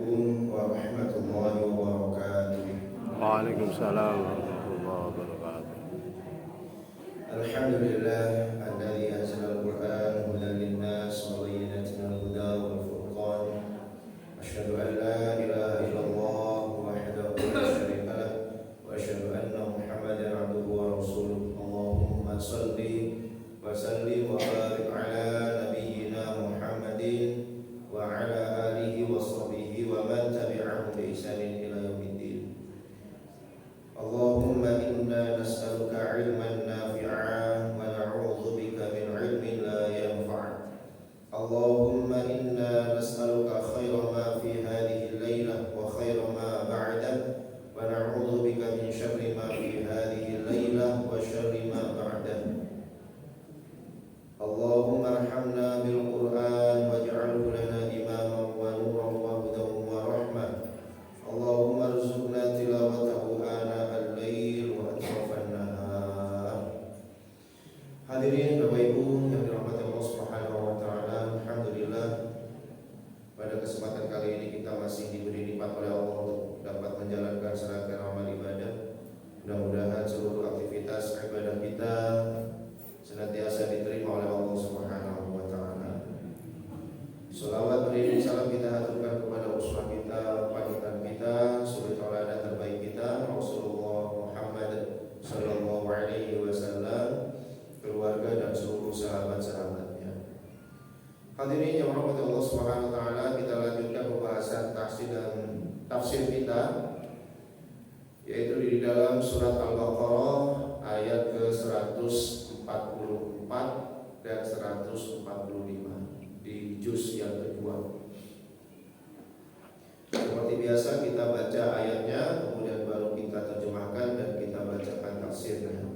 Assalamualaikum warahmatullahi wabarakatuh. Waalaikumsalam warahmatullahi wabarakatuh. Alhamdulillah alladzi anzala al-Qur'an hudan lin-nas wa bayyinatin minal-huda wal-furqan. Asyhadu an la ilaha illallah wahdahu la syarika lah wa asyhadu anna Muhammadan abduhu wa rasuluh. Allahumma shalli wa sallim wa barik ala nabiyyina Muhammadin wa ala alihi wa sahbihi wa man tabi'ahum bi ihsanin ila yaumiddin. Allahumma inna nas'aluka ilman nafi'a wa na'udzu bika min ilmin la yanfa'. Allahumma inna nas'aluka khaira ma fi hadhihi al-lailah wa khaira ma ba'daha wa na'udzu bika min syarri ma fi hadhihi al-lailah wa syarri ma ba'daha. Allahumma arhamna bil Qur'an waj'alhu lana imaman wa nuran wa hudan wa rahmah. Allahumma arzuqna tilawatahu ana al-lail wa atrafan nahar. Hadirin Bapak Ibu yang dirahmati Allah Subhanahu wa taala, alhamdulillah pada kesempatan kali ini kita masih diberi nikmat oleh Allah untuk dapat menjalankan serangkaian amal ibadah. Mudah-mudahan seluruh aktivitas ibadah kita senantiasa diterima oleh Allah Subhanahu wa taala. Selawat beriring salam kita haturkan kepada uswah kita, panutan kita, suri tauladan terbaik kita, Rasulullah Muhammad sallallahu alaihi wasallam, keluarga dan seluruh sahabat-sahabatnya. Hadirin yang dirahmati Allah Subhanahu wa taala, kita lanjutkan pembahasan tafsir kita, yaitu di dalam surat Al-Baqarah ayat ke-144 dan 145 di juz yang kedua. Seperti biasa kita baca ayatnya, kemudian baru kita terjemahkan dan kita bacakan tafsirnya.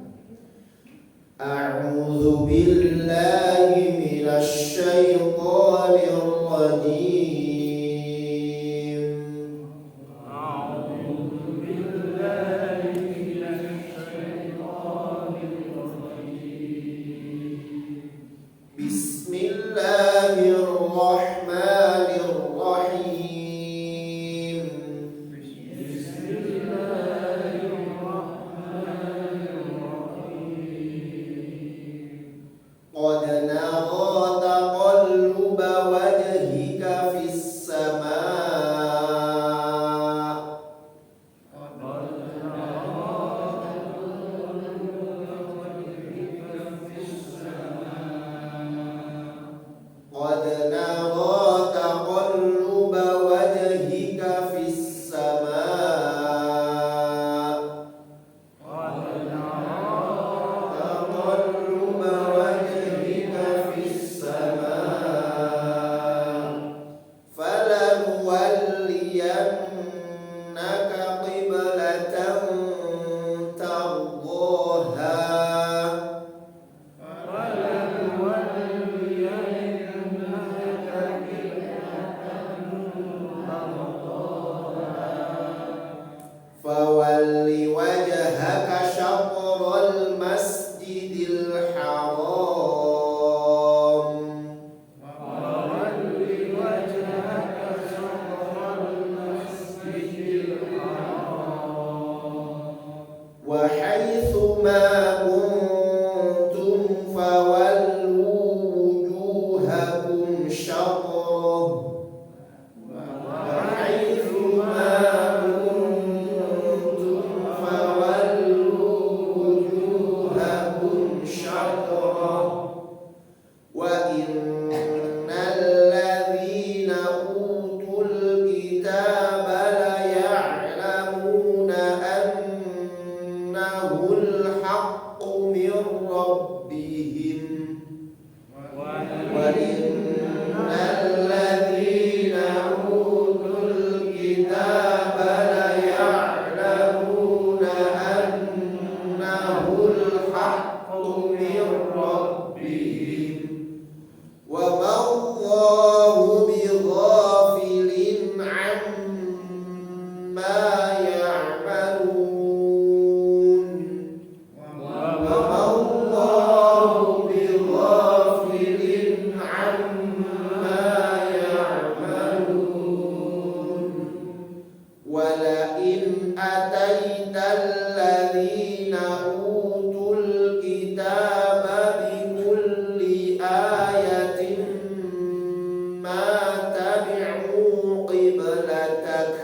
A'udzu billahi minasy syaithanir rajim. ataita alladzina utul kitaba bikulli ayatin ma tabi'u qiblatak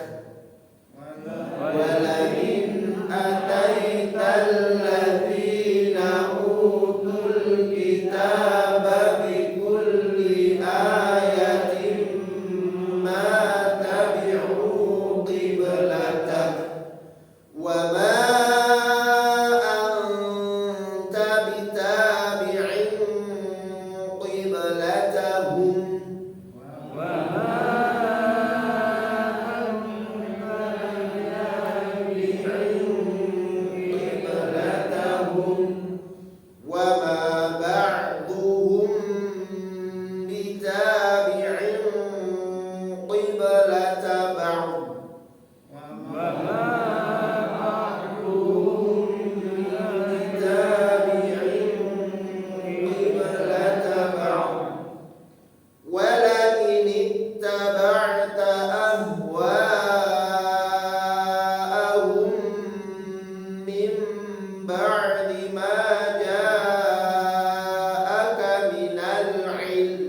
walain ataita alladzina utul kitaba bikulli ayatin ma tabi'u qiblatak wa ma anta bitabi'in qiblatahum wa ma ba'duhum bitabi'in qiblata ba'd ولئن اتبعت أهواءهم من بعد ما جاءك من العلم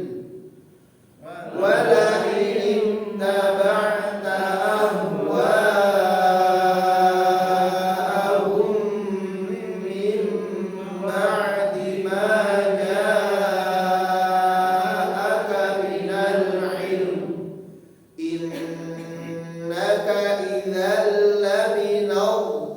ولئن اتبعت أهواءهم من بعد ما جاءك من العلم إنك إذا لمن الظالمين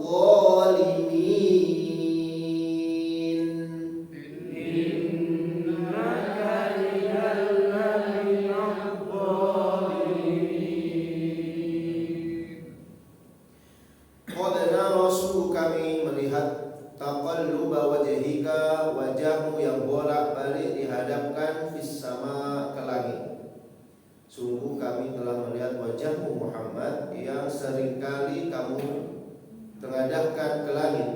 Qad nara sungguh kami melihat taqalluba wajhika, wajahmu yang bolak-balik dihadapkan fis sama ke langit. Sungguh kami telah melihat wajahmu Muhammad yang seringkali kamu tengadahkan ke langit.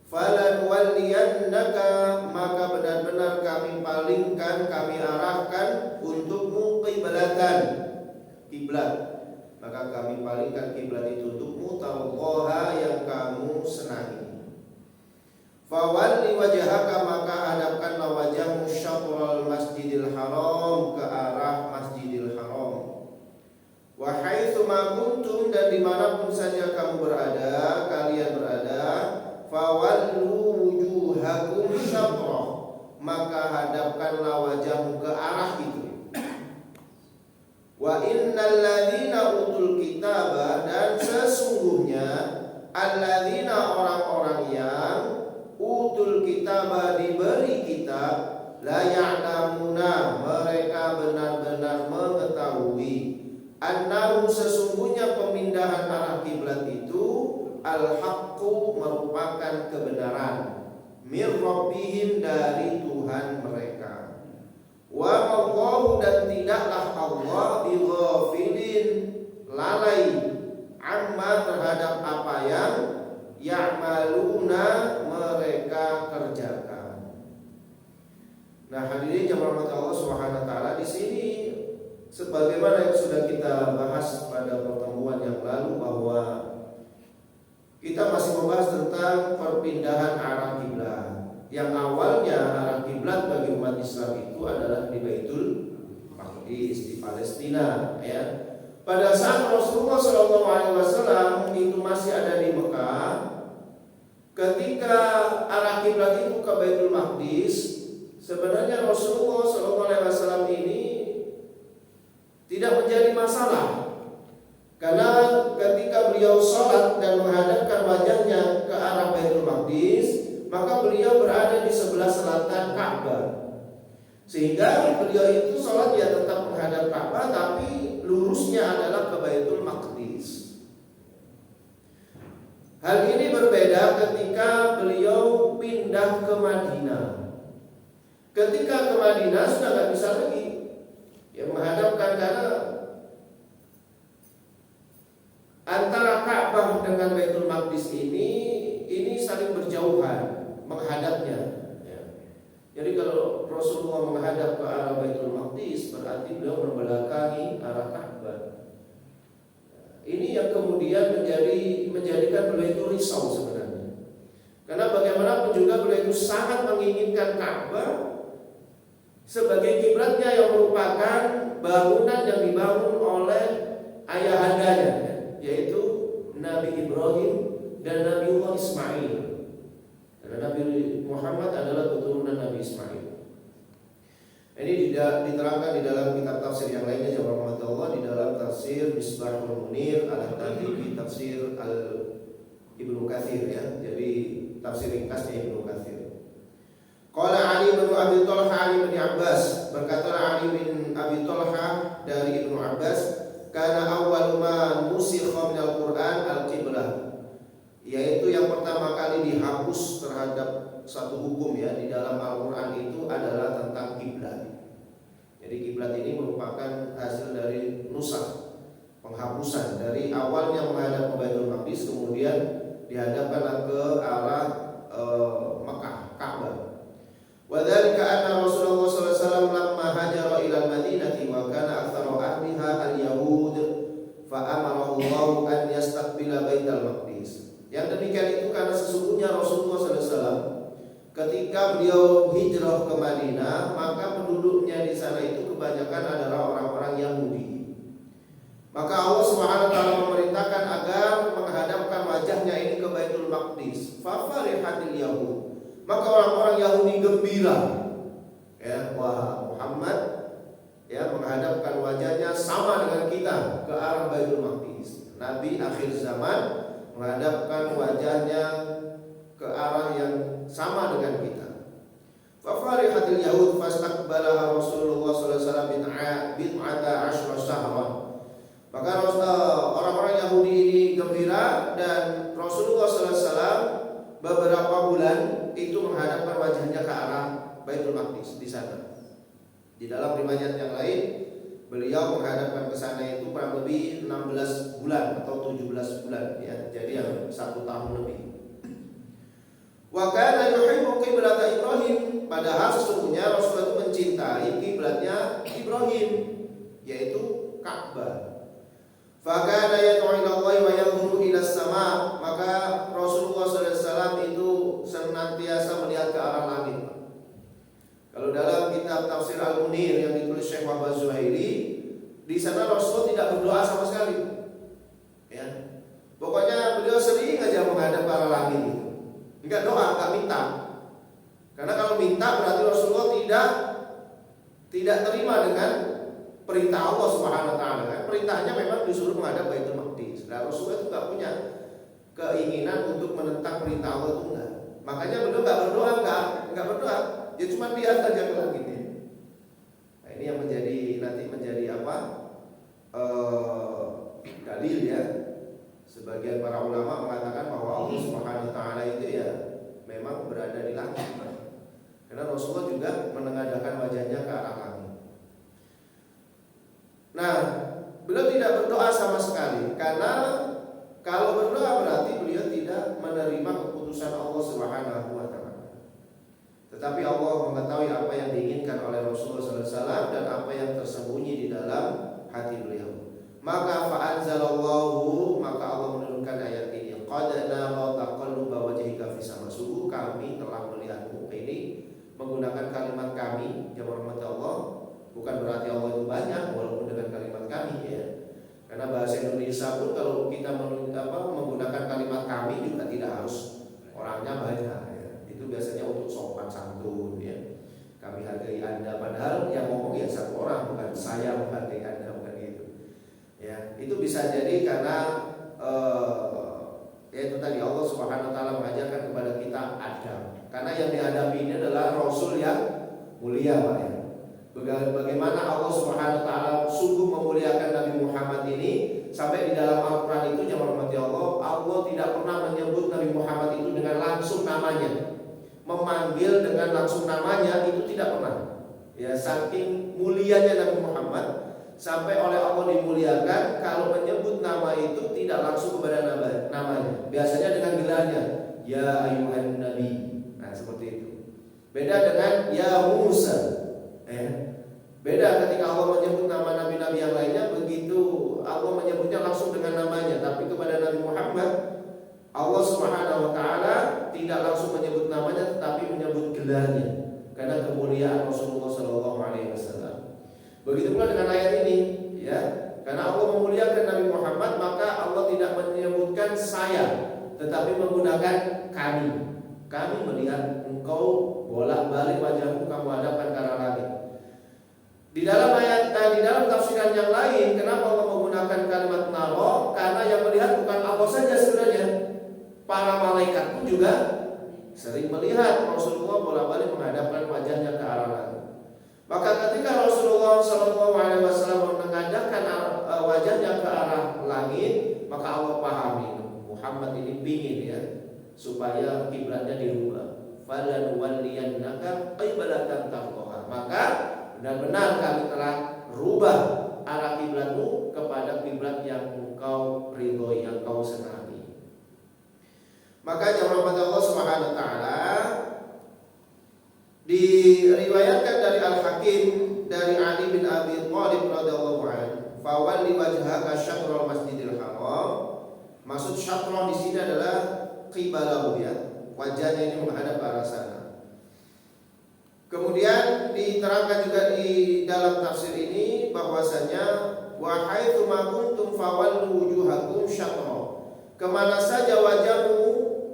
Falan walliyannaka, maka benar-benar kami palingkan, kami arahkan untukmu qiblatan, kiblat. Maka kami palingkan kiblat itu untukmu, tardaha yang kamu senangi. Fawalli wajhaka, maka hadapkanlah wajahmu syatral masjidil haram, ke arah masjidil haram. Wa haitsu ma kuntum, dan dimanapun saja kamu berada, kalian berada, fawallu wujuhakum syatrah, maka hadapkanlah wajahmu ke arah itu. Wa innal ladzina utul kitaba, dan sesungguhnya alladzina orang-orang yang utul kitaba diberi kitab, la ya'lamuna, mereka benar-benar mengetahui, annahu sesungguhnya pemindahan arah kiblat itu al-haqqu merupakan kebenaran, mir rabbihim dari Tuhan mereka. Wa Allahu, dan tidaklah Allah bighafilin, lalai, amma terhadap apa yang ya'maluna mereka kerjakan. Nah, hadirin yang dirahmati Allah Subhanahu wa taala, di sini sebagaimana yang sudah kita bahas pada pertemuan yang lalu, bahwa kita masih membahas tentang perpindahan arah kiblat. Yang awalnya arah kiblat bagi umat Islam itu adalah di Baitul Maqdis, di Palestina, ya. Pada saat Rasulullah SAW itu masih ada di Mekah, ketika arah kiblat itu ke Baitul Maqdis, sebenarnya Rasulullah SAW ini tidak menjadi masalah, karena ketika beliau sholat dan menghadapkan wajahnya ke arah Baitul Maqdis, maka beliau berada di sebelah selatan Ka'bah, sehingga beliau itu sholat ya tetap menghadap Ka'bah, tapi lurusnya adalah ke Baitul Maqdis. Hal ini berbeda ketika beliau pindah ke Madinah. Ketika ke Madinah sudah nggak bisa lagi ya menghadapkan, karena antara Ka'bah dengan Baitul Maqdis ini saling berjauhan menghadapnya, ya. Jadi kalau Rasulullah menghadap ke arah Baitul Maqdis, berarti beliau membelakangi arah Ka'bah. Ini yang kemudian kemudian menjadikan beliau itu risau sebenarnya. Karena bagaimanapun juga beliau itu sangat menginginkan Ka'bah sebagai kiblatnya yang merupakan bangunan yang dibangun oleh ayahandanya, yaitu Nabi Ibrahim dan Nabiullah Ismail. Karena Nabi Muhammad adalah keturunan Nabi Ismail. Ini diterangkan di dalam kitab tafsir yang lainnya, jamaah Allah, di dalam tafsir Misbahul Munir ala tadi tafsir Ibnu Katsir ya. Jadi tafsir ringkasnya Ibnu Katsir. Qala Ali bin Abi Thalhah Ali bin Abbas, berkata Ali bin Abi Thalhah dari Ibnu Abbas, kana awwal ma nusikha minal Qur'an al-qiblah. Yaitu yang pertama kali dihapus terhadap satu hukum ya di dalam Al-Qur'an itu adalah tentang kiblat. Jadi kiblat ini merupakan hasil dari nusakh, penghapusan dari awalnya menghadap ke Baitul Maqdis, kemudian dihadapkan ke arah Mekah, Ka'bah. Wa dzalika anna Rasulullah sallallahu alaihi wasallam lamma hajara ila al-Madinati wa kana aktsaru ahliha al-yahud fa amara Allah an yastaqbila Baitul Maqdis. Yang demikian itu karena sesungguhnya Rasulullah sallallahu alaihi wasallam ketika beliau hijrah ke Madinah, maka penduduknya di sana itu kebanyakan adalah orang-orang Yahudi. Maka Allah Subhanahu wa taala memerintahkan agar menghadapkan wajahnya ini ke Baitul Maqdis. Fa farihatil yahud. Maka orang-orang Yahudi gembira. Ya, wah Muhammad ya menghadapkan wajahnya sama dengan kita ke arah Baitul Maqdis. Nabi akhir zaman menghadapkan wajahnya ke arah yang sama dengan kita. Fa farihatil yahud fastaqbalaha Rasulullah sallallahu alaihi wasallam bid'ata asyra syahran. Maka orang-orang Yahudi ini gembira dan Rasulullah sallallahu alaihi wasallam beberapa bulan itu menghadapkan wajahnya ke arah Baitul Maqdis di sana. Di dalam riwayat yang lain beliau menghadapkan ke sana itu kurang lebih 16 bulan atau 17 bulan ya. Jadi yang 1 tahun lebih. Wa kana yuhibbu qiblat Ibrahim, padahal sesungguhnya Rasulullah itu mencintai kiblatnya Ibrahim, yaitu Ka'bah. Fa kana yad'u ila Allah wa yanzuru ila as-sama', maka Rasulullah sallallahu alaihi wasallam itu senantiasa melihat ke arah langit. Kalau dalam kitab Tafsir Al-Munir yang ditulis Syekh Muhammad Zuhairi, di sana Rasulullah tidak berdoa sama sekali. Ya. Pokoknya beliau sering aja menghadap ke arah langit itu. Enggak doa, enggak minta. Karena kalau minta berarti Rasulullah tidak terima dengan perintah Allah Subhanahu wa taala. Kan perintahnya memang disuruh menghadap Baitul Maqdis. Nah, Rasulullah itu enggak punya keinginan untuk menentang perintah Allah itu enggak. Makanya beliau enggak berdoa, enggak berdoa. Dia cuma lihat saja ke langit ya. Nah, ini yang nanti menjadi apa? Dalil ya. Sebagian para ulama mengatakan bahwa Allah Subhanahu wa taala itu ya memang berada di langit. Karena Rasulullah juga menengadahkan wajahnya ke arah langit. Nah, beliau tidak berdoa sama sekali karena kalau berdoa berarti beliau tidak menerima keputusan Allah Subhanahu wa taala. Tetapi Allah mengetahui apa yang diinginkan oleh Rasulullah sallallahu alaihi wasallam dan apa yang tersembunyi di dalam hati beliau. Maka fa'anzalallahu, maka Allah menurunkan ayat ini. Qad nara taqalluba wajhika fis sama. Sungguh kami telah melihatmu. Ini menggunakan kalimat kami, ya rahmat Allah. Bukan berarti Allah itu banyak, walaupun dengan kalimat kami ya. Karena bahasa Indonesia pun kalau kita menggunakan kalimat kami juga tidak harus orangnya banyak ya. Itu biasanya untuk sopan santun ya. Kami hargai Anda, padahal yang ngomong ya satu orang, bukan saya menghargai Anda, bukan gitu. Ya, itu bisa jadi karena yaitu tadi Allah Subhanahu wa taala mengajarkan kepada kita adab. Karena yang dihadapi ini adalah Rasul yang mulia, Pak ya. Bagaimana Allah Subhanahu wa taala sungguh memuliakan Nabi Muhammad ini sampai di dalam Al-Qur'an itu yang rahmati Allah tidak pernah menyebut Nabi Muhammad itu dengan langsung namanya. Memanggil dengan langsung namanya itu tidak pernah. Ya, saking mulianya Nabi Muhammad sampai oleh Allah dimuliakan, kalau menyebut nama itu tidak langsung kepada namanya. Biasanya dengan gelarnya, ya ayuhan nabi. Nah, seperti itu. Beda dengan ya Musa. Beda ketika Allah menyebut nama nabi-nabi yang lainnya, begitu Allah menyebutnya langsung dengan namanya, tapi kepada Nabi Allah Subhanahu wa taala tidak langsung menyebut namanya tetapi menyebut gelarnya karena kemuliaan Rasulullah sallallahu alaihi wasallam. Begitu pula dengan ayat ini, ya. Karena Allah memuliakan Nabi Muhammad, maka Allah tidak menyebutkan saya tetapi menggunakan kami. Kami melihat engkau bolak-balik wajahmu kamu hadapkan ke arah langit. Di dalam ayat di dalam tafsiran yang lain, kenapa Allah menggunakan kalimat naro? Karena yang melihat bukan Allah saja sebenarnya. Para malaikat pun juga sering melihat Rasulullah bolak-balik menghadapkan wajahnya ke arah langit. Maka ketika Rasulullah SAW menghadapkan wajahnya ke arah langit, maka Allah pahami Muhammad ini pingin ya supaya kiblatnya dirubah. Falanuwalliyannaka qiblatan tardaha. Maka benar-benar kami telah rubah arah kiblatmu kepada kiblat yang engkau ridhoi, yang engkau senangi. Maka jamaah Allah Subhanahu wa taala diriwayatkan dari Al-Hakim dari Ali bin Abi Thalib radhiyallahu anhu, "Fawalli wajhaka syatrul Masjidil Haram." Maksud syatrul di sini adalah qibalahu ya, wajahnya ini menghadap ke arah sana. Kemudian diterangkan juga di dalam tafsir ini bahwasanya wa haitsu ma kuntum fawallu wujuhakum syatra. Kemana saja wajahmu,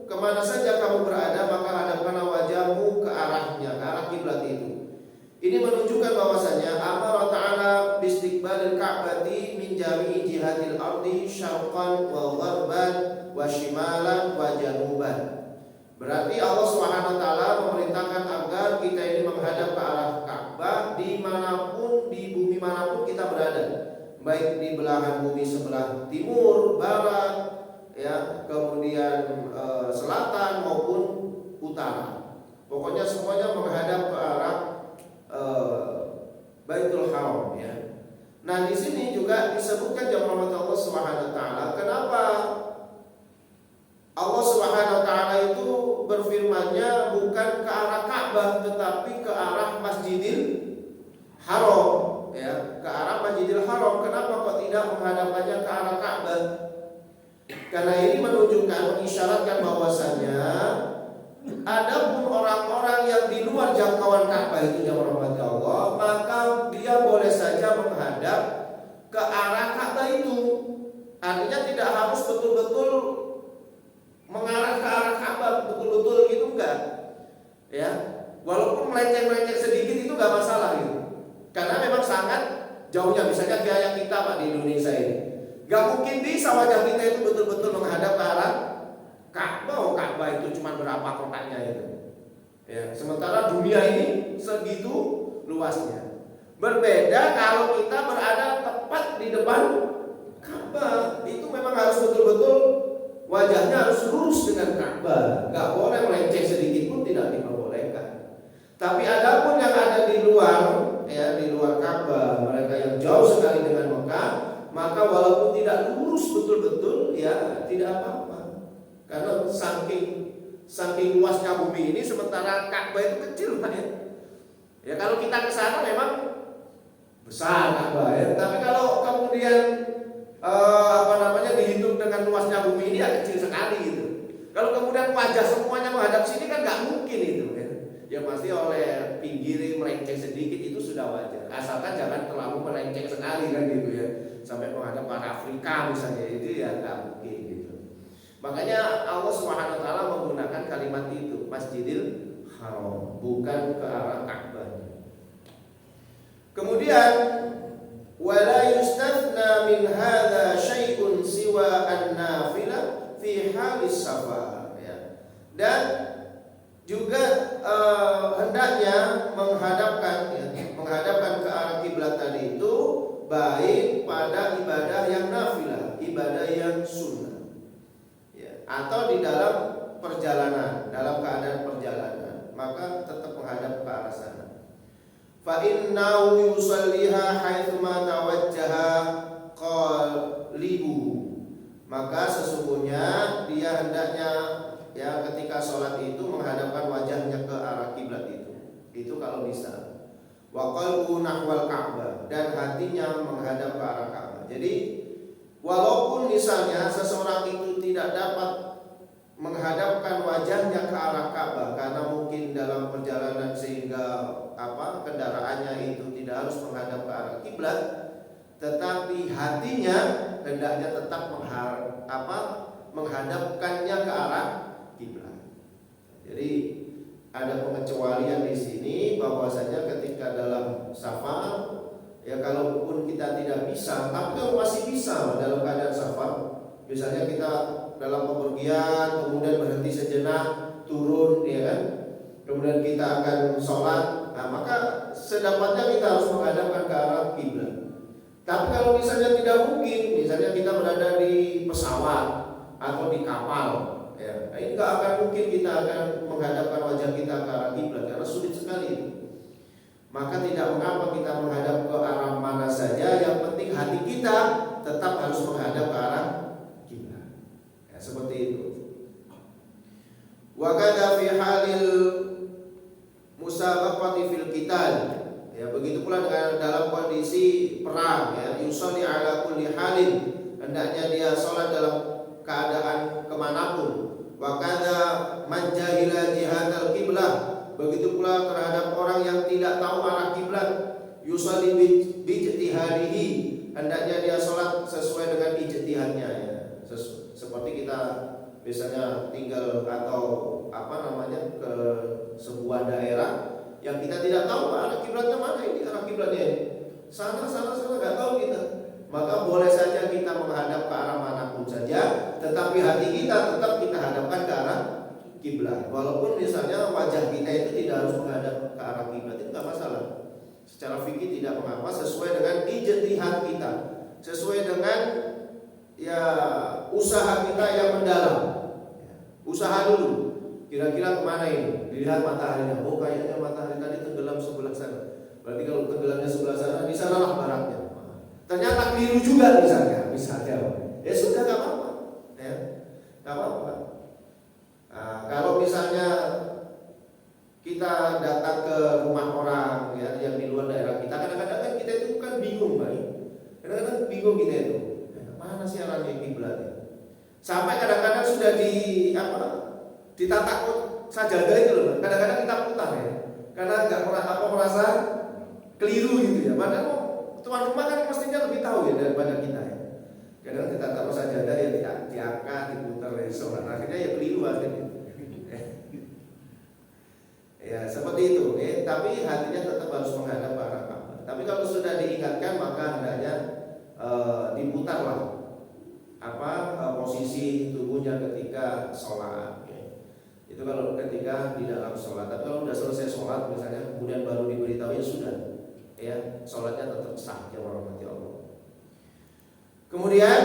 kemana saja kamu berada, maka hadapkanlah wajahmu ke arahnya, ke arah kiblat itu. Ini menunjukkan bahwasanya amara ta'ala bistiqbalil ka'bati min jami'i jihadil ardi syarqan wa gharban wa shimalan wa januban. Berarti Allah Subhanahu wa taala memerintahkan agar kita ini menghadap ke arah Ka'bah dimanapun, di bumi manapun kita berada, baik di belahan bumi sebelah timur, barat, ya, kemudian selatan maupun utara. Pokoknya semuanya menghadap ke arah Baitul Haram ya. Nah, di sini juga disebutkan jamaah Allah Subhanahu wa taala, kenapa Allah Subhanahu wa taala itu berfirman-Nya bukan ke arah Ka'bah tetapi ke arah Masjidil Haram ya, ke arah Masjidil Haram. Kenapa kok tidak menghadapkannya ke arah Ka'bah? Karena ini menunjukkan, mengisyaratkan bahwasanya adapun orang-orang yang di luar jangkauan Ka'bah itu jamaah rahmat Allah, maka dia boleh saja menghadap ke arah Ka'bah itu. Artinya tidak harus betul-betul mengarah ke arah Ka'bah betul-betul gitu, enggak. Ya, walaupun melenceng-melenceng sedikit itu enggak masalah gitu. Karena memang sangat jauhnya, misalnya kayak kita Pak di Indonesia ini. Enggak mungkin bisa wajah kita itu betul-betul menghadap ke arah Ka'bah. Oh, Ka'bah itu cuma berapa kotaknya itu. Ya, sementara dunia ini segitu luasnya. Berbeda kalau kita berada tepat di depan Ka'bah, itu memang harus betul-betul wajahnya harus lurus dengan Ka'bah, nggak boleh melenceng sedikit pun, tidak diperbolehkan. Tapi adapun yang ada di luar, ya di luar Ka'bah, mereka yang jauh sekali dengan Mekah, maka walaupun tidak lurus betul-betul, ya tidak apa-apa. Karena saking luasnya bumi ini, sementara Ka'bah itu kecil, Pak ya. Ya kalau kita ke sana memang besar Ka'bah ya, tapi kalau kemudian dihitung dengan luasnya bumi ini ya kecil sekali gitu. Kalau kemudian wajah semuanya menghadap sini kan nggak mungkin itu ya. Ya pasti oleh pinggir melenceng sedikit itu sudah wajar. Asalkan jangan terlalu melenceng sekali kan gitu ya. Sampai menghadap ke Afrika misalnya, itu ya nggak mungkin gitu. Makanya Allah Subhanahu wa taala menggunakan kalimat itu, Masjidil Haram, bukan ke arah Ka'bah. Kemudian wala yustathna min hadza syai'un siwa an-nafilah fi halis safar ya. Dan juga hendaknya menghadapkan ke arah kiblat tadi itu baik pada ibadah yang nafilah, ibadah yang sunnah ya, atau di dalam perjalanan, dalam keadaan perjalanan, maka tetap menghadap ke arah sana. Fa innahu yusalliha haitsu ma tawajjaha qalibu. Maka sesungguhnya dia hendaknya ya ketika sholat itu menghadapkan wajahnya ke arah kiblat itu. Itu kalau bisa. Wa qalbu nahwal Ka'bah, dan hatinya menghadap ke arah Ka'bah. Jadi walaupun misalnya seseorang itu tidak dapat menghadapkan wajahnya ke arah Ka'bah karena mungkin dalam perjalanan sehingga kendaraannya itu tidak harus menghadap ke arah kiblat, tetapi hatinya hendaknya tetap menghadapkannya ke arah kiblat. Jadi ada pengecualian di sini bahwasanya ketika dalam safar, ya kalaupun kita tidak bisa, tapi kalau masih bisa dalam keadaan safar, misalnya kita dalam bepergian kemudian berhenti sejenak, turun, ya kan, kemudian kita akan sholat, nah maka sedapatnya kita harus menghadapkan ke arah kiblat. Tapi kalau misalnya tidak mungkin, misalnya kita berada di pesawat atau di kapal, ya, ini nggak akan mungkin kita akan menghadapkan wajah kita ke arah kiblat karena sulit sekali. Maka tidak mengapa kita menghadap ke arah mana saja, yang penting hati kita tetap harus menghadap ke arah kiblat. Ya, seperti itu. Wa kadza fi halil musabaqati fil qital. Ya, begitu pula dengan dalam kondisi perang, ya, yusalli ala kulli halin, hendaknya dia sholat dalam keadaan kemanapun. Wa kadza man jahila jihatal qiblah, begitu pula terhadap orang yang tidak tahu arah kiblat, yusalli bi ijtihadihi, hendaknya dia sholat sesuai dengan ijtihadnya, ya. Seperti kita misalnya tinggal atau ke sebuah daerah yang kita tidak tahu arah kiblatnya mana, ini arah kiblatnya sana nggak tahu kita, maka boleh saja kita menghadap ke arah manapun saja, tetapi hati kita tetap kita hadapkan ke arah kiblat. Walaupun misalnya wajah kita itu tidak harus menghadap ke arah kiblat, itu nggak masalah. Secara fikih tidak mengapa, sesuai dengan ijtihad kita, sesuai dengan ya usaha kita yang mendalam. Usaha dulu, kira-kira kemana ini? Dilihat mataharinya. Oh, kayaknya matahari tadi tenggelam sebelah sana. Berarti kalau tenggelamnya sebelah sana, di sanalah baratnya. Ternyata keliru juga misalnya. Ya sudah, nggak apa-apa. Ya, nggak apa-apa. Nah, kalau misalnya kita datang ke rumah orang, ya, yang di luar daerah kita, kadang-kadang kan kita itu kan bingung, Pak. Kadang-kadang bingung kita itu. Mana sih arahnya kiblatnya? Sampai kadang-kadang sudah ditata sajadah itu loh. Kadang-kadang kita putar, ya, karena nggak merasa keliru gitu, ya. Padahal tuan rumah kan mestinya lebih tahu, ya, daripada kita, ya. Kadang kita taruh sajadah, ya, diangkat, diputar, ya, sholat. Akhirnya ya keliru akhirnya. Ya seperti itu, ya. Tapi hatinya tetap harus menghadap ke arah Ka'bah. Tapi kalau sudah diingatkan, maka hendaknya diputarlah posisi tubuhnya ketika sholat, ya. Itu kalau ketika di dalam sholat. Tapi kalau sudah selesai sholat misalnya, kemudian baru diberitahu, ya sudah, ya, sholatnya tetap sah, ya, warahmatullahi Allah. Kemudian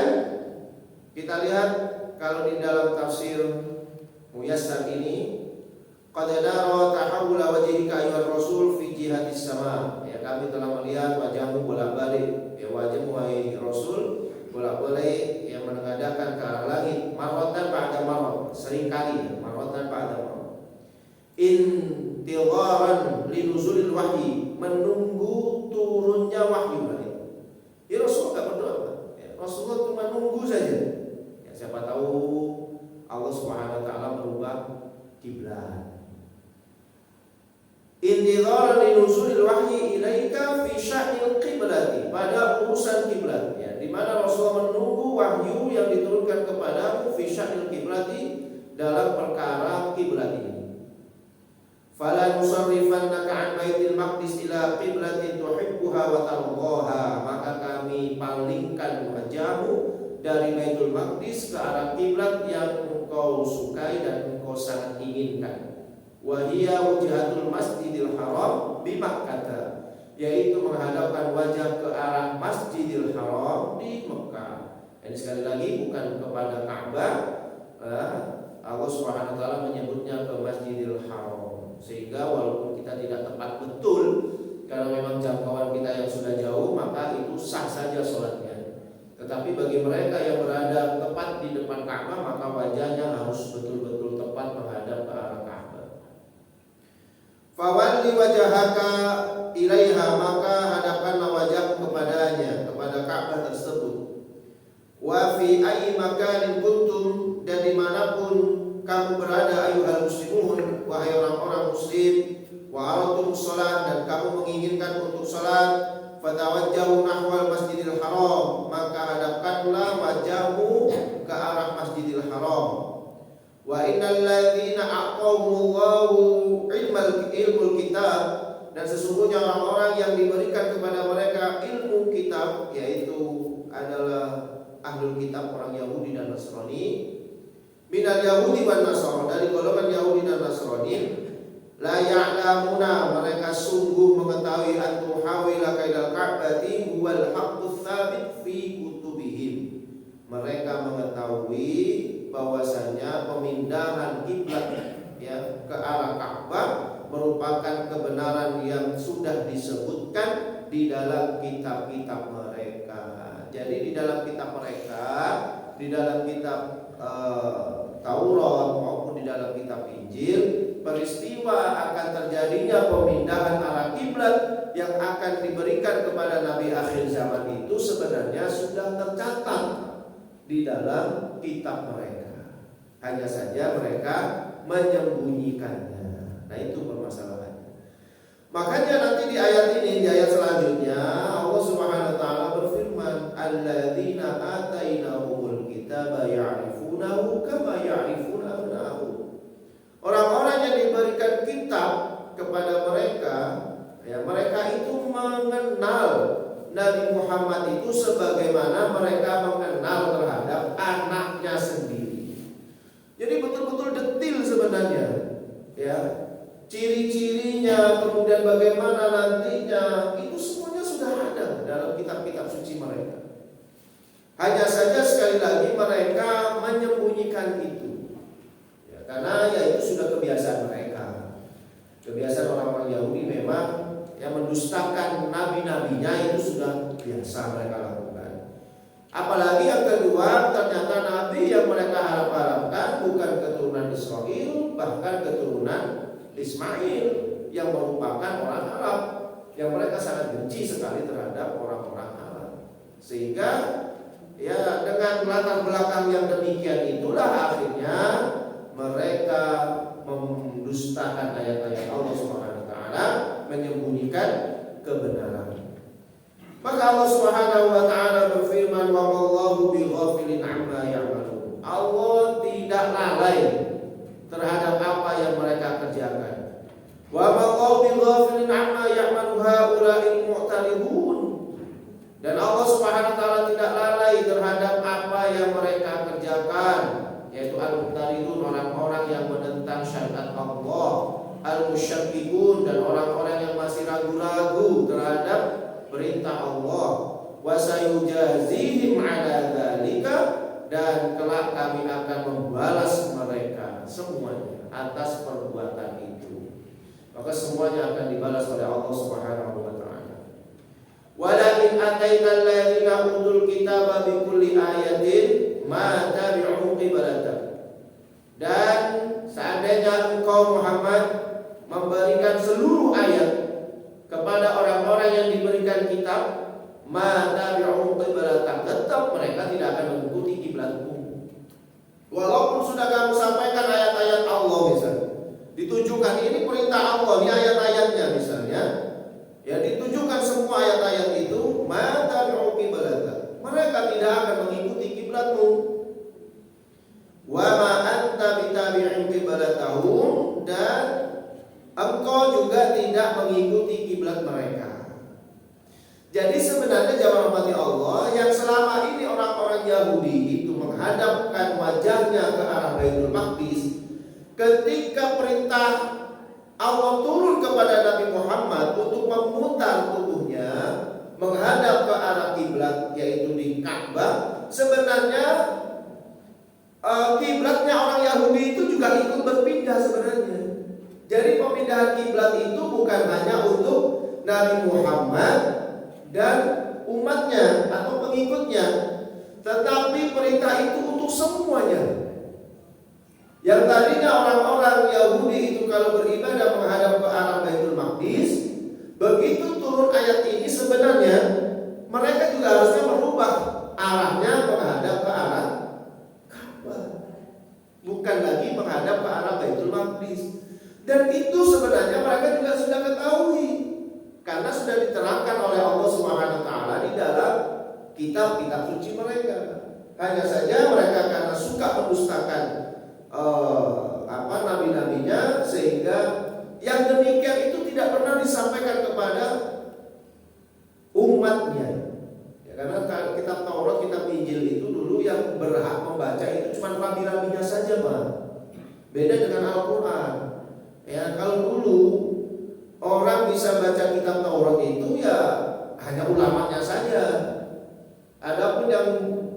kita lihat kalau di dalam tafsir Muyassar ini, qad nara tahawula wajhika ayyuhar rasul fi jihatis sama, ya, kami telah melihat wajahmu bolak-balik, ya, wajahmu wahai Rasul bolak-balik yang menengadahkan ke arah langit, marratan ba'da marrat, seringkali, marratan ba'da marrat, intigharan linuzulil wahyi, menunggu turunnya wahyu balik. Ya, Rasul enggak berdoa, ya, Rasulullah cuma nunggu saja. Ya, siapa tahu Allah Subhanahu wa taala merubah kiblat. Intigharan linuzulil wahyi ilaika fi sya'nil qiblati, pada urusan kiblat, ya, di mana Rasulullah menunggu wahyu yang diturunkan kepadamu fi sya'nil qiblati, dalam perkara kiblat ini. Fala nusarrifannaka an baitil maqdis ila qiblatin tuhibbuha wa tardaha, maka kami palingkan wajahmu dari Baitul Maqdis ke arah kiblat yang engkau sukai dan engkau sangat inginkan. Wahia wujhatul masjidil haram di Makkah, yaitu menghadapkan wajah ke arah Masjidil Haram di Mekah. Ini sekali lagi bukan kepada Ka'bah. Allah Subhanahu wa taala menyebutnya ke Masjidil Haram, sehingga walaupun kita tidak tepat betul, karena memang jangkauan kita yang sudah jauh, maka itu sah saja sholatnya. Tetapi bagi mereka yang berada tepat di depan Ka'bah, maka wajahnya harus betul-betul tepat menghadap ke arah Ka'bah. Fawalli wajhaka ilaiha, maka hadapkanlah wajahmu kepadanya, kepada Ka'bah tersebut. Wa fi ayyi makanin kuntum, dan dimanapun kamu berada ayuhal muslimun, wahai orang-orang muslim, wa aratum shalah, dan kamu menginginkan untuk salat, fatawajjahu nahwal masjidil haram, maka hadapkanlah wajahmu ke arah masjidil haram. Wa innal ladzina aqamullahu ilmul kitab, dan sesungguhnya orang-orang yang diberikan kepada mereka ilmu kitab, yaitu adalah ahlul kitab, orang Yahudi dan Nasrani, minal Yahudi wan Nasara, dari golongan Yahudi dan Nasrani, la ya'lamuna, mereka sungguh mengetahui antuhawila kaidal ka'bati huwal haqqus tsabit fi kutubihim, mereka mengetahui bahwasanya pemindahan kiblat ya ke arah Ka'bah merupakan kebenaran yang sudah disebutkan di dalam kitab-kitab mereka. Jadi di dalam kitab mereka, di dalam kitab Taurat maupun di dalam kitab Injil, peristiwa akan terjadinya pemindahan arah kiblat yang akan diberikan kepada Nabi akhir zaman itu sebenarnya sudah tercatat di dalam kitab mereka. Hanya saja mereka menyembunyikannya. Nah, itu permasalahannya. Makanya nanti di ayat ini, di ayat selanjutnya, Allah Subhanahu wa taala berfirman, alladzina atainahumul kitaba ya'rifunahu kama ya'rifuna abna'ahum. Orang-orang yang diberikan kitab kepada mereka, ya, mereka itu mengenal Nabi Muhammad itu sebagaimana mereka mengenal terhadap anaknya sendiri. Jadi betul-betul detil sebenarnya, ya. Ciri-cirinya, kemudian bagaimana nantinya, itu semuanya sudah ada dalam kitab-kitab suci mereka. Hanya saja sekali lagi mereka menyembunyikan itu, ya, karena ya itu sudah kebiasaan mereka. Kebiasaan orang-orang Yahudi memang yang mendustakan nabi-nabinya itu sudah biasa mereka lakukan. Apalagi yang kedua, ternyata nabi yang mereka harap-harapkan bukan keturunan Israel, bahkan keturunan Ismail yang merupakan orang Arab, yang mereka sangat benci sekali terhadap orang-orang Arab. Sehingga ya dengan latar belakang yang demikian itulah akhirnya mereka mendustakan ayat-ayat Allah Subhanahu wa taala, menyembunyikan kebenaran. Maka Allah Subhanahu wa taala berfirman, wa wallahu bighafilin amma ya'malun. Allah tidak lalai terhadap apa yang mereka kerjakan. Wa wallahu bighafilin amma ya'malu haula'il mu'talibun. Dan Allah Subhanahu wa taala tidak lalai terhadap apa yang mereka kerjakan, yaitu al-mu'talibun, orang-orang yang menentang syariat Allah, al-musyabbihun, dan orang-orang yang masih ragu-ragu terhadap perintah Allah. Wa sayujazihim 'ala dzalika, dan kelak kami akan membalas mereka semuanya atas perbuatan itu. Maka semuanya akan dibalas oleh Allah Subhanahu wa taala. Walakin atainal ladzina utul kitaba bikulli ayatin ma tabi'u qiblatak. Dan seandainya engkau Muhammad memberikan seluruh ayat kepada orang-orang yang diberikan kitab, ma tabi'u qiblatak, tetap mereka tidak akan mengikuti kiblatmu. Walaupun sudah kamu sampaikan ayat-ayat Allah misalnya, ditujukan ini perintah Allah, ini ayat-ayatnya misalnya, ya ditujukan semua ayat-ayat itu, ma tabi'u qiblatak, mereka tidak akan mengikuti kiblatmu. Wa ma anta bitabi'in qiblatahum, dan engkau juga tidak mengikuti kiblat mereka. Jadi sebenarnya jamaah umat Allah, yang selama ini orang-orang Yahudi itu menghadapkan wajahnya ke arah Baitul Maqdis, ketika perintah Allah turun kepada Nabi Muhammad untuk memutar tubuhnya menghadap ke arah kiblat, yaitu di Ka'bah, sebenarnya kiblatnya orang Yahudi itu juga ikut berpindah sebenarnya. Jadi pemindahan kiblat itu bukan hanya untuk Nabi Muhammad dan umatnya atau pengikutnya, tetapi perintah itu untuk semuanya. Yang tadinya orang-orang Yahudi itu kalau beribadah menghadap ke arah Baitul Maqdis, begitu turun ayat ini sebenarnya mereka juga harusnya merubah arahnya menghadap ke arah Ka'bah. bukan lagi menghadap ke arah Baitul Maqdis. Dan itu sebenarnya mereka juga sudah ketahui, karena sudah diterangkan oleh Allah Subhanahu wa taala di dalam kitab-kitab suci mereka. Hanya saja mereka karena suka mendustakan nabi-nabinya, sehingga yang demikian itu tidak pernah disampaikan kepada umatnya. Ya, karena kitab Taurat, kitab Injil itu dulu yang berhak membaca itu cuma rabi-rabinya saja, Pak. Beda dengan Al-Quran. Ya, kalau dulu orang bisa baca kitab Taurat itu ya hanya ulamanya saja. Adapun yang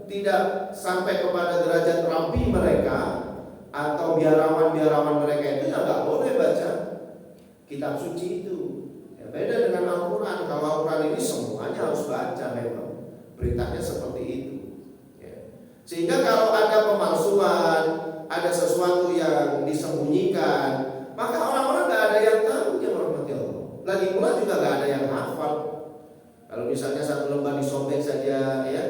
tidak sampai kepada derajat rabi mereka atau biarawan-biarawan mereka itu ya nggak boleh baca kitab suci itu. Ya, beda dengan Al-Quran. Kalau Al-Quran ini semuanya harus baca, memang beritanya seperti itu. Ya. Sehingga kalau ada pemalsuan, ada sesuatu yang disembunyikan, maka orang-orang nggak ada yang tahu, ya rahmati Allah. Lagi pula juga nggak ada yang hafal. Kalau misalnya satu lembar disobek saja, ya,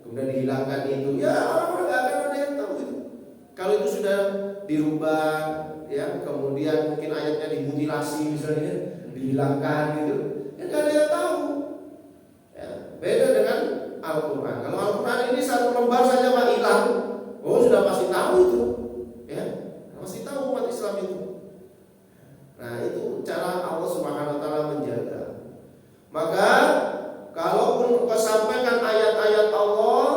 kemudian dihilangkan itu, ya orang-orang nggak akan ada yang tahu itu. Kalau itu sudah dirubah, ya, kemudian mungkin ayatnya dimutilasi misalnya, dihilangkan gitu, ya nggak ada yang tahu. Ya, beda dengan Al-Quran. Kalau Al-Quran ini satu lembar saja Pak hilang, oh sudah pasti tahu itu, ya, pasti tahu umat Islam itu. Nah, itu cara Allah Subhanahu wa taala menjaga. Maka kalaupun kesampaikan ayat-ayat Allah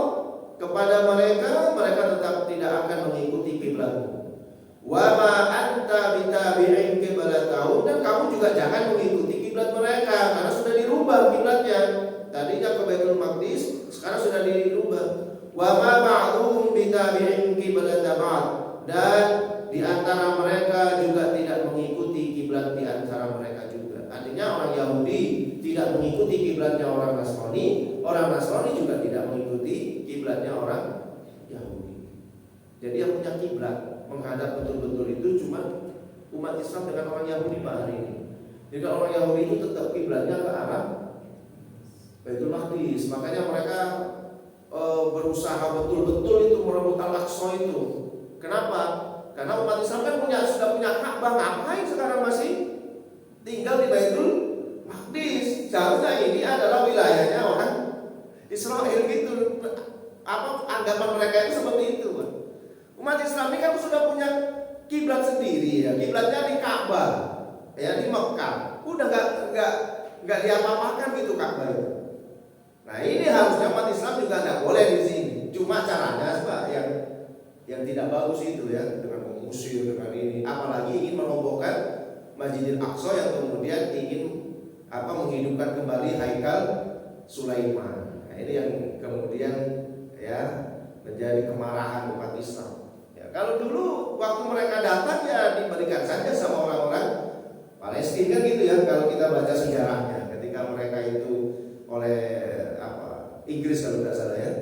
kepada mereka, mereka tetap tidak akan mengikuti kiblatmu. Wa ma anta bitabi'in qiblatahum, dan kamu juga jangan mengikuti kiblat mereka karena sudah dirubah kiblatnya. Tadinya ke Baitul Maqdis, sekarang sudah dirubah. Wa ma ba'dhum bitabi'in qiblatal ba'd, dan di antara mereka juga tidak mengikuti kiblat di antara mereka juga. Artinya orang Yahudi tidak mengikuti kiblatnya orang Nasrani, orang Nasrani juga tidak mengikuti kiblatnya orang Yahudi. Jadi yang punya kiblat menghadap betul-betul itu cuma umat Islam dengan orang Yahudi Pak hari ini. Jadi orang Yahudi itu tetap kiblatnya ke arah Baitul Maqdis. Makanya mereka berusaha betul-betul itu merebut Al-Aqsa itu. Kenapa? Karena umat Islam kan sudah punya Ka'bah, ngapain sekarang masih tinggal di Baitul Maqdis? Seharusnya ini adalah wilayahnya orang Israel gitu. Apa anggapan mereka itu seperti itu, Pak. Umat Islam ini kan sudah punya kiblat sendiri, ya. Kiblatnya di Ka'bah, ya, di Mekah. Udah nggak diapa-apakan gitu Ka'bah itu. Nah, ini harusnya umat Islam juga nggak boleh di sini. Cuma caranya, Pak, yang tidak bagus itu, ya, dengan mengusir, dengan ini, apalagi ingin merobohkan Masjidil Aqsa yang kemudian ingin menghidupkan kembali Haikal Sulaiman. Nah, ini yang kemudian, ya, menjadi kemarahan umat Islam. Ya, kalau dulu waktu mereka datang, ya diberikan saja sama orang-orang Palestina gitu, ya. Kalau kita baca sejarahnya, ketika mereka itu oleh Inggris kalau tidak salah, ya,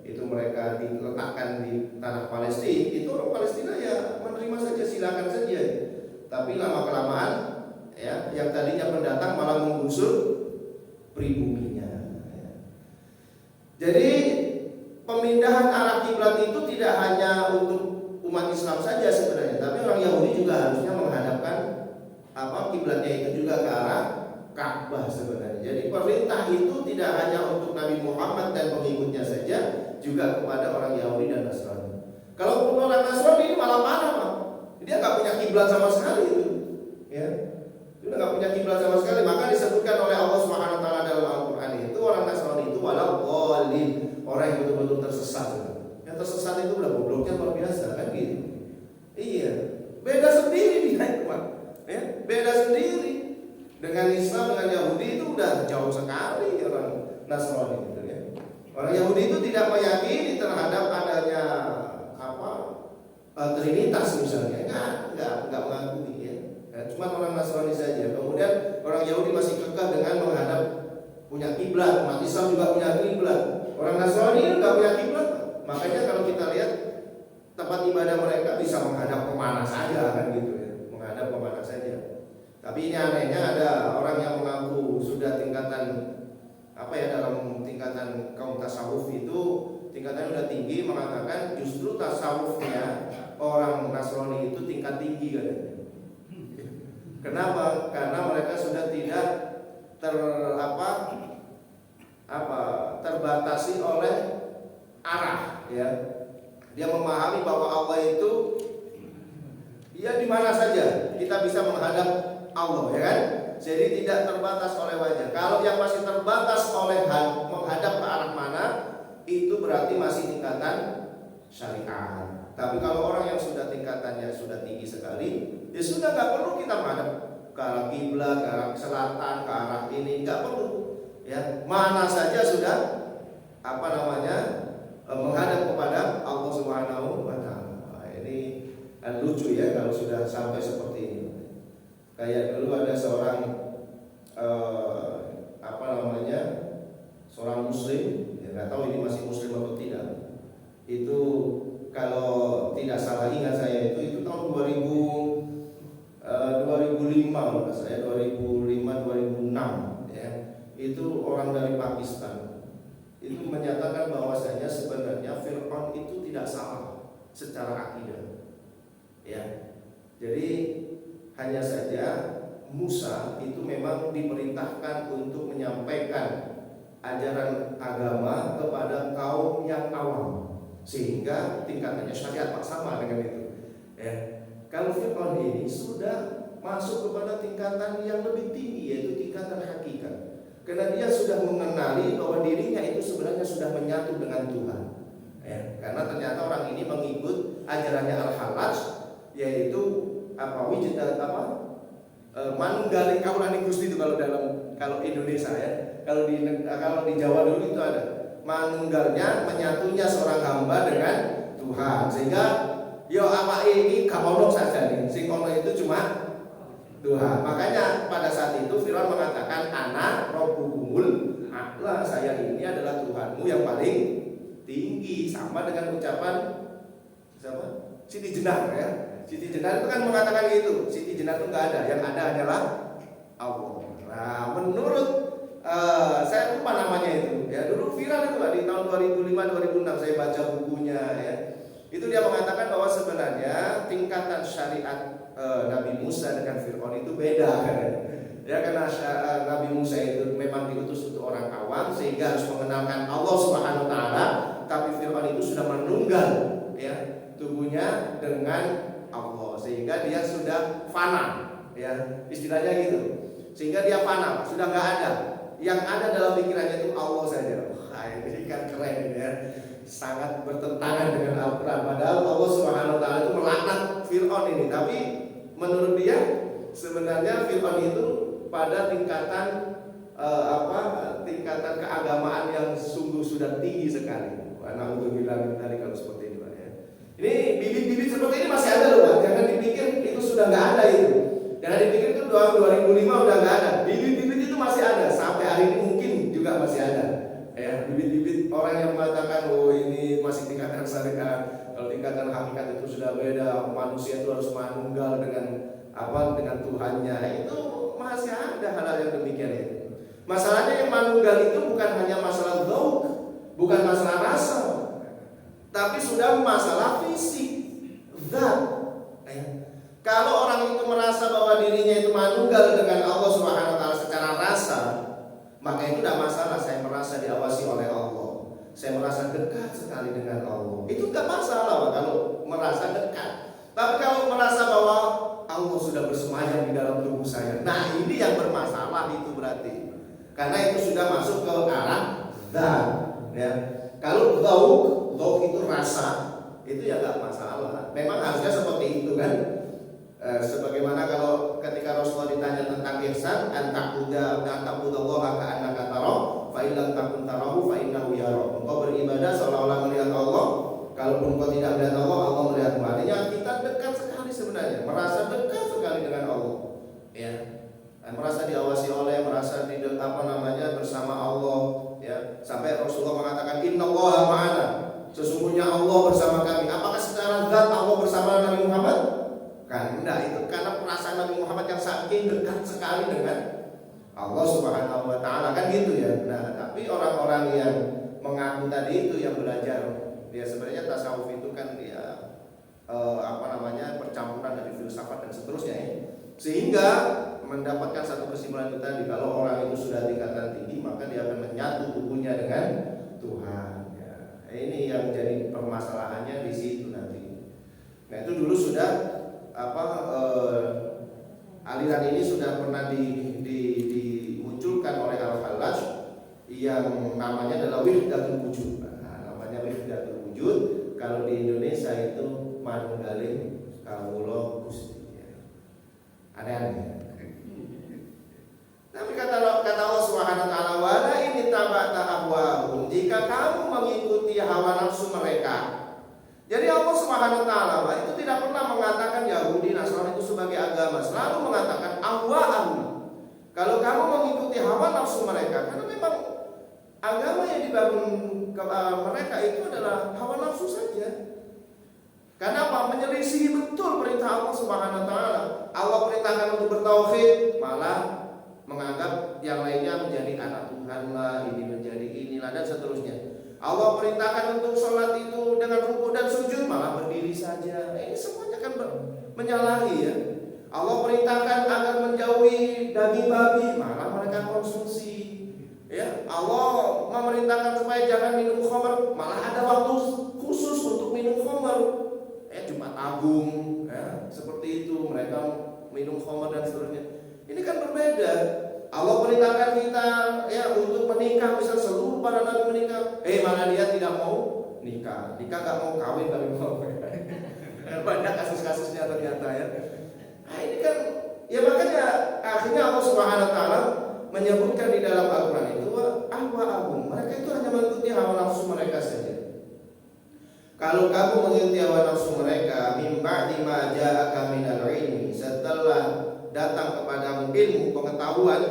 itu mereka diletakkan di tanah Palestina, itu orang Palestina ya menerima saja, silakan saja. Tapi lama kelamaan, ya, yang tadinya pendatang malah menggusur pribuminya. Ya. Jadi pemindahan arah kiblat itu tidak hanya untuk umat Islam saja sebenarnya, tapi orang Yahudi juga harusnya menghadapkan kiblatnya itu juga ke arah Ka'bah sebenarnya. Jadi perintah itu tidak hanya untuk Nabi Muhammad dan pengikutnya saja, juga kepada orang Yahudi dan Nasrani. Kalau orang Nasrani ini malah parah, Pak. Dia nggak punya kiblat sama sekali itu, ya. Dia nggak punya kiblat sama sekali. Maka disebutkan oleh Allah Subhanahu wa taala dalam Al-Qur'an itu orang Nasrani itu walad-dhalin, orang yang betul-betul tersesat. Yang tersesat itu udah gobloknya luar biasa, kan gitu. Iya. Beda sendiri dia, Pak. Ya, beda sendiri. Dengan Islam, dengan Yahudi itu udah jauh sekali orang Nasrani gitu, ya. Orang Yahudi itu tidak meyakini terhadap adanya Trinitas misalnya, enggak mengakui, ya. Cuma orang Nasrani saja. Kemudian orang Yahudi masih kekeh dengan menghadap punya kiblat. Umat Islam juga punya kiblat. Orang Nasrani enggak punya kiblat. Makanya kalau kita lihat tempat ibadah mereka bisa menghadap kemana saja, kan gitu, ya. Menghadap kemana saja. Tapi ini anehnya ada orang yang mengaku sudah tingkatan dalam tingkatan kaum tasawuf itu tingkatannya sudah tinggi, mengatakan justru tasawufnya orang Nasrani itu tingkat tinggi kan. Kenapa? Karena mereka sudah tidak terbatasi oleh arah, ya. Dia memahami bahwa Allah itu ya di mana saja kita bisa menghadap Allah, ya kan? Jadi tidak terbatas oleh wajah. Kalau yang masih terbatas oleh menghadap ke arah mana, itu berarti masih tingkatan syariat. Tapi kalau orang yang sudah tingkatannya sudah tinggi sekali, ya sudah nggak perlu kita menghadap ke arah kiblat, ke arah selatan, ke arah ini, nggak perlu. Ya, mana saja sudah menghadap kepada Allah Subhanahu wa Ta'ala. Ini kan lucu ya kalau sudah sampai seperti ini. Kayak dulu ada seorang seorang muslim, ya nggak tahu ini masih muslim atau tidak. Itu kalau tidak salah ingat saya itu tahun 2005 kalau nggak saya 2006 ya. Itu orang dari Pakistan itu menyatakan bahwasanya sebenarnya Fir'aun itu tidak salah secara akidah. Ya. Jadi hanya saja Musa itu memang diperintahkan untuk menyampaikan ajaran agama kepada kaum yang awam, sehingga tingkatannya syariat sama dengan itu. Ya. Kalau Fir'aun ini sudah masuk kepada tingkatan yang lebih tinggi, yaitu tingkatan hakikat. Karena dia sudah mengenali bahwa dirinya itu sebenarnya sudah menyatu dengan Tuhan. Ya. Karena ternyata orang ini mengikut ajarannya Al-Halaj, yaitu manunggaling kawulane Gusti itu kalau Indonesia ya. Kalau di Jawa dulu itu ada manunggalnya, menyatunya seorang hamba dengan Tuhan. Sehingga ini kamonok saja nih. Sing ono itu cuma Tuhan. Makanya pada saat itu Firaun mengatakan ana rabbukumul a'la, saya ini adalah Tuhanmu yang paling tinggi, sama dengan ucapan siapa? Siti Jenar ya. Siti Jenar itu kan mengatakan gitu. Siti Jenar itu enggak ada, yang ada hanyalah Allah. Nah, menurut saya lupa namanya itu. Ya, dulu viral itu Pak di tahun 2005 2006 saya baca bukunya ya. Itu dia mengatakan bahwa sebenarnya tingkatan syariat Nabi Musa dengan Fir'aun itu beda kan. Ya, karena Nabi Musa itu memang diutus untuk orang awam sehingga harus mengenalkan Allah Subhanahu wa taala, tapi Fir'aun itu sudah menunggal ya tubuhnya dengan Allah sehingga dia sudah fana ya, istilahnya gitu. Sehingga dia fana, sudah enggak ada. Yang ada dalam pikirannya itu Allah saja. Wah, ini kan keren ya. Sangat bertentangan dengan Al-Quran. Padahal Allah Subhanahu wa taala itu melaknat Fir'aun ini, tapi menurut dia sebenarnya Fir'aun itu pada tingkatan tingkatan keagamaan yang sungguh sudah tinggi sekali. Alhamdulillah dari kalau seperti ini Pak ya. Ini bibit-bibit seperti ini masih ada loh Pak. Jangan dipikir itu sudah nggak ada itu. Jangan dipikir itu 2005 udah nggak ada. Bibit-bibit itu masih ada sampai hari ini mungkin juga masih ada. Ya, bibit-bibit orang yang mengatakan oh ini masih tingkatan syariat, kalau tingkatan hakikat itu sudah beda, manusia itu harus manunggal dengan Tuhannya. Itu masih ada hal-hal yang demikian itu. Masalahnya yang manunggal itu bukan hanya masalah dzauq, bukan masalah rasa, tapi sudah masalah fisik, zat. Kalau orang itu merasa bahwa dirinya itu manunggal dengan Allah Subhanahu wa taala secara rasa, maka itu tidak masalah. Saya merasa diawasi oleh Allah, saya merasa dekat sekali dengan Allah. Itu tidak masalah kalau merasa dekat. Tapi kalau merasa bahwa Allah sudah bersemayam di dalam tubuh saya, nah ini yang bermasalah itu berarti. Karena itu sudah masuk ke arah zat. Ya. Kalau dzauq itu rasa, itu ya tidak masalah. Memang harusnya seperti itu kan. Sebagaimana kalau ketika Rasulullah ditanya tentang ihsan, anta'budallaha ka'annaka tarahu, fa in lam takun tarahu fa innahu yarak. Engkau beribadah seolah-olah melihat Allah, kalaupun engkau tidak melihat Allah, Allah melihatmu. Artinya kita dekat sekali sebenarnya, merasa dekat sekali dengan Allah. Ya. Merasa diawasi oleh, merasa bersama Allah, ya. Sampai Rasulullah mengatakan innallaha ma'ana. Sesungguhnya Allah bersama kami. Apakah secara zat Allah bersama Nabi Muhammad? Kan enggak, itu karena perasaan Nabi Muhammad yang saking dekat sekali dengan Allah Subhanahu wa taala kan gitu ya. Nah, tapi orang-orang yang mengaku tadi itu yang belajar, dia sebenarnya tasawuf itu kan dia Sehingga mendapatkan satu kesimpulan itu tadi, kalau orang itu sudah tingkatan tinggi maka dia akan menyatu tubuhnya dengan Tuhan. Ya, ini yang jadi permasalahannya di situ nanti. Nah itu dulu sudah aliran ini sudah pernah dimunculkan oleh Al-Hallaj yang namanya adalah Wihdatul Wujud. Nah, namanya Wihdatul Wujud. Kalau di Indonesia itu Manunggaling Kawula Gusti. Aneh-aneh. Tapi kata Allah Subhanahu wa taala, wala ini tabata ahwahum, jika kamu mengikuti hawa nafsu mereka. Jadi Allah Subhanahu wa taala itu tidak pernah mengatakan Yahudi Nasrani itu sebagai agama, selalu mengatakan ahwahum. Kalau kamu mengikuti hawa nafsu mereka, karena memang agama yang dibangun mereka itu adalah hawa nafsu saja. Karena apa? Menyelisihi betul perintah Allah Subhanahu wa taala. Allah perintahkan untuk bertauhid, malah menganggap yang lainnya menjadi anak Tuhan lah, ini menjadi inilah dan seterusnya. Allah perintahkan untuk sholat itu dengan rukuk dan sujud, malah berdiri saja. Ini semuanya kan menyalahi ya. Allah perintahkan agar menjauhi daging babi, malah mereka konsumsi. Ya, Allah memerintahkan supaya jangan minum khamr, malah ada waktu khusus untuk minum khamr. Jumat Agung, ya, seperti itu mereka minum khamr dan seterusnya. Ini kan berbeda. Allah perintahkan kita ya untuk menikah, misal seluruh para nabi menikah. Mana dia tidak mau nikah nggak mau kawin tapi mau. Banyak kasus-kasusnya ternyata ya. Nah ini kan ya makanya akhirnya Allah Subhanahu wa taala menyebutkan di dalam Al-Qur'an itu ahwa'ahum, mereka itu hanya mengikuti hawa nafsu mereka saja. Kalau kamu mengikuti hawa nafsu mereka, mim ba'di ma ja'aka minal ilmi, setelah datang kepadamu ilmu pengetahuan,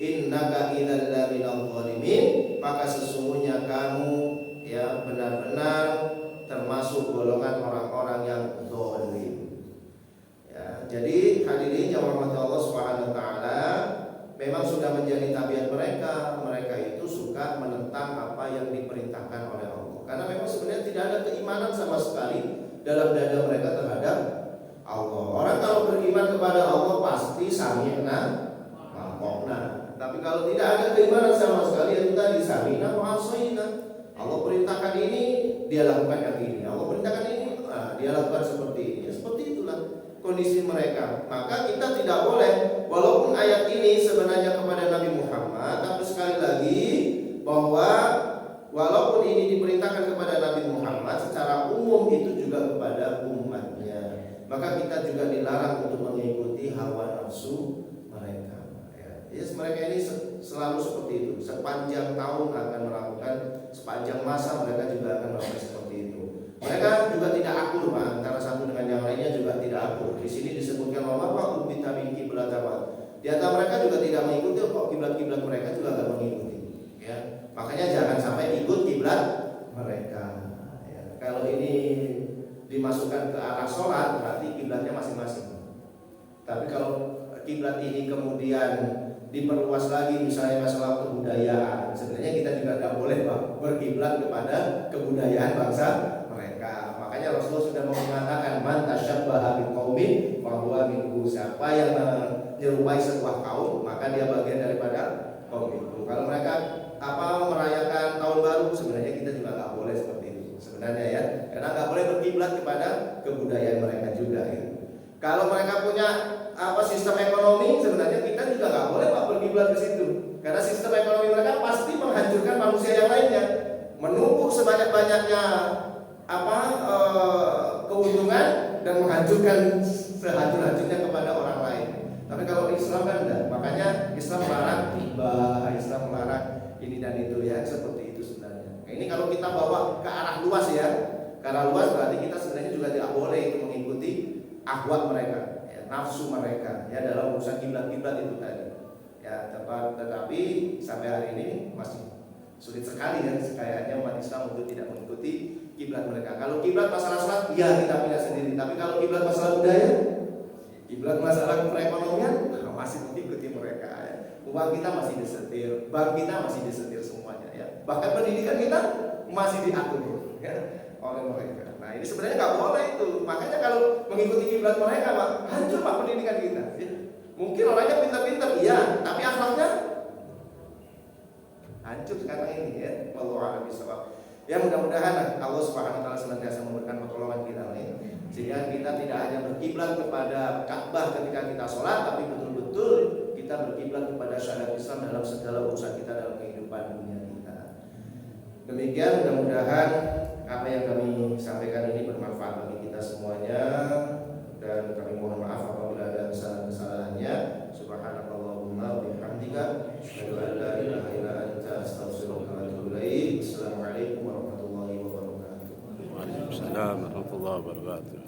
innaka idzal laminal zalimin, maka sesungguhnya kamu ya benar-benar termasuk golongan orang-orang yang zalim. Ya, jadi hadirin yang dirahmati Allah Subhanahu wa taala, memang sudah menjadi tabiat mereka. Mereka itu suka menentang apa yang diperintahkan oleh Allah. Karena memang sebenarnya tidak ada keimanan sama sekali dalam dada mereka terhadap Allah. Orang kalau beriman kepada Allah pasti sami'na wa ata'na. Tapi kalau tidak ada keimanan sama sekali, itu tadi sami'na wa asaina. Allah perintahkan ini, dia lakukan yang ini. Allah perintahkan ini, dia lakukan seperti ini. Ya, seperti itulah kondisi mereka. Maka kita tidak boleh, walaupun ayat ini sebenarnya kepada Nabi Muhammad, tapi sekali lagi bahwa walaupun ini diperintahkan kepada Nabi Muhammad, secara umum itu juga kepada umatnya. Maka kita juga dilarang untuk mengikuti hawa nafsu mereka. Ya, mereka ini selalu seperti itu. Sepanjang tahun akan melakukan, sepanjang masa mereka juga akan melakukan seperti itu. Mereka juga tidak akur, Pak, antara satu dengan yang lainnya juga tidak akur. Di sini disebutkan bahwa ummita min qiblatama. Di antara mereka juga tidak mengikuti, kok kiblat-kiblat mereka juga tidak mengikuti. Ya, makanya jangan sampai ikut kiblat mereka. Ya, kalau ini dimasukkan ke arah sholat, berarti kiblatnya masing-masing. Tapi kalau kiblat ini kemudian diperluas lagi, misalnya masalah kebudayaan, sebenarnya kita juga tidak boleh berkiblat kepada kebudayaan bangsa mereka. Makanya Rasulullah sudah mengatakan, man tasyabbaha biqaumin fa huwa minhum. Siapa yang menyerupai sebuah kaum, maka dia bagian daripada kaum itu. Kalau mereka merayakan tahun baru, sebenarnya kita juga nggak boleh seperti itu sebenarnya ya, karena nggak boleh berkiblat kepada kebudayaan mereka juga ya. Kalau mereka punya sistem ekonomi, sebenarnya kita juga nggak boleh berkiblat ke situ, karena sistem ekonomi mereka pasti menghancurkan manusia yang lainnya, menumpuk sebanyak-banyaknya keuntungan dan menghancurkan sehancur-hancurnya kepada orang lain. Tapi kalau Islam kan enggak, makanya Islam melarang riba, Islam melarang ini dan itu ya, seperti itu sebenarnya. Nah, ini kalau kita bawa ke arah luas ya, ke arah luas berarti kita sebenarnya juga tidak boleh itu mengikuti ahwat mereka, ya, nafsu mereka, ya dalam urusan kiblat-kiblat itu tadi. Ya, tetapi sampai hari ini masih sulit sekali ya kayaknya umat Islam untuk tidak mengikuti kiblat mereka. Kalau kiblat masalah salat, ya kita pilih sendiri. Tapi kalau kiblat masalah budaya, kiblat masalah perekonomian, masih mengikuti mereka ya. Uang kita masih disetir, bank kita masih disetir semuanya ya. Bahkan pendidikan kita masih diatur ya oleh mereka. Nah ini sebenarnya nggak boleh itu. Makanya kalau mengikuti kiblat mereka Pak, hancur Pak pendidikan kita. Mungkin orangnya pintar-pintar, iya, tapi akhlaknya hancur sekarang ini ya. Wallahu a'lam bishawab. Ya mudah-mudahan Allah Subhanahu wa taala senantiasa memberikan pertolongan kita sehingga kita tidak hanya berkiblat kepada Ka'bah ketika kita sholat, tapi betul-betul kita berkiblat kepada syariat Islam dalam segala urusan kita dalam kehidupan dunia kita. Demikian mudah-mudahan apa yang kami sampaikan ini bermanfaat bagi kita semuanya, dan kami mohon maaf apabila ada kesalahan-kesalahannya. Subhanakallahumma wa bihamdika asyhadu an la ilaha illa anta astaghfiruka wa atubu ilaik. Assalamualaikum warahmatullahi wabarakatuh. Waalaikumsalam warahmatullahi wabarakatuh.